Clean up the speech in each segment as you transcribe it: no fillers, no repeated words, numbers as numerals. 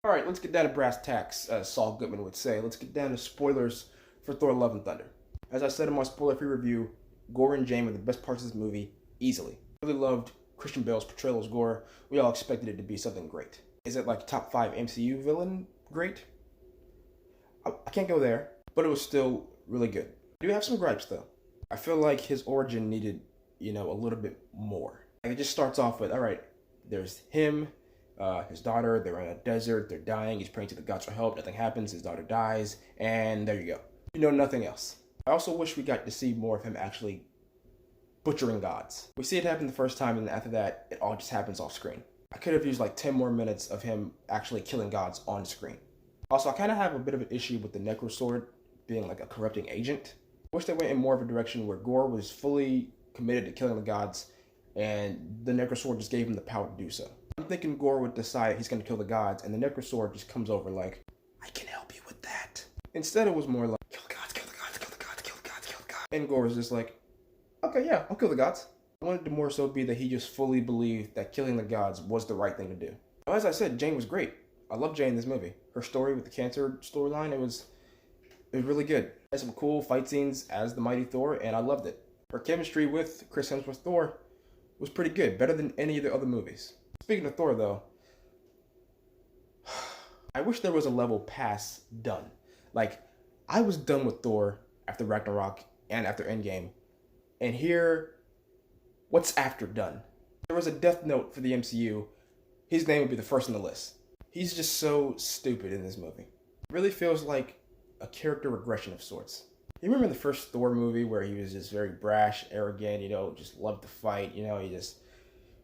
All right, let's get down to brass tacks, as Saul Goodman would say. Let's get down to spoilers for Thor: Love and Thunder. As I said in my spoiler-free review, Gore and Jane were the best parts of this movie, easily. I really loved Christian Bale's portrayal as Gore. We all expected it to be something great. Is it like top 5 MCU villain great? I can't go there, but it was still really good. I do have some gripes though. I feel like his origin needed, a little bit more. Like, it just starts off with, all right, there's him, his daughter, they're in a desert, they're dying, he's praying to the gods for help, nothing happens, his daughter dies, and there you go. You know nothing else. I also wish we got to see more of him actually butchering gods. We see it happen the first time, and after that, it all just happens off screen. I could have used like 10 more minutes of him actually killing gods on screen. Also, I kind of have a bit of an issue with the Necro Sword being like a corrupting agent. I wish they went in more of a direction where Gore was fully committed to killing the gods, and the Necro Sword just gave him the power to do so. I'm thinking Gore would decide he's going to kill the gods, and the Necro Sword just comes over like, I can help you with that. Instead, it was more like, kill the gods, kill the gods, kill the gods, kill the gods, kill the gods. And Gore was just like, okay, yeah, I'll kill the gods. I wanted to more so be that he just fully believed that killing the gods was the right thing to do. Now, as I said, Jane was great. I love Jane in this movie. Her story with the cancer storyline, it was really good. It had some cool fight scenes as the mighty Thor, and I loved it. Her chemistry with Chris Hemsworth Thor was pretty good, better than any of the other movies. Speaking of Thor, though, I wish there was a level past done. Like, I was done with Thor after Ragnarok and after Endgame. And here, what's after done? If there was a death note for the MCU, his name would be the first on the list. He's just so stupid in this movie. It really feels like a character regression of sorts. You remember the first Thor movie where he was just very brash, arrogant, just loved to fight, he just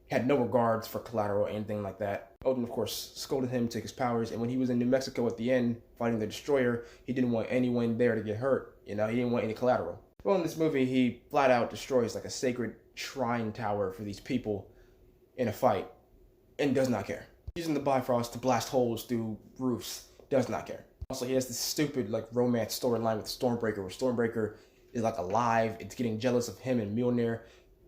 had no regards for collateral or anything like that. Odin, of course, scolded him, took his powers, and when he was in New Mexico at the end, fighting the Destroyer, he didn't want anyone there to get hurt. He didn't want any collateral. Well, in this movie, he flat out destroys like a sacred shrine tower for these people in a fight, and does not care. Using the Bifrost to blast holes through roofs, does not care. Also, he has this stupid like romance storyline with Stormbreaker, where Stormbreaker is like alive, it's getting jealous of him and Mjolnir.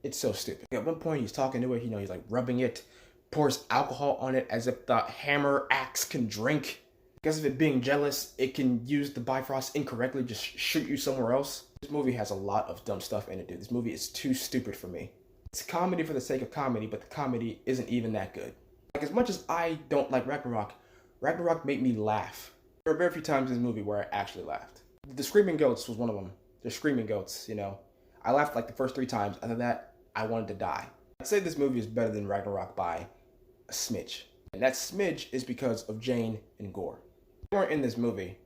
It's so stupid. At one point, he's talking to it, he's like rubbing it, pours alcohol on it as if the hammer axe can drink. Because of it being jealous, it can use the Bifrost incorrectly, just shoot you somewhere else. This movie has a lot of dumb stuff in it, dude. This movie is too stupid for me. It's comedy for the sake of comedy, but the comedy isn't even that good. Like, as much as I don't like Ragnarok, Ragnarok made me laugh. There were very few times in this movie where I actually laughed. The Screaming Goats was one of them. The Screaming Goats, I laughed like the first 3 times. After that, I wanted to die. I'd say this movie is better than Ragnarok by a smidge. And that smidge is because of Jane and Gore. If they weren't in this movie,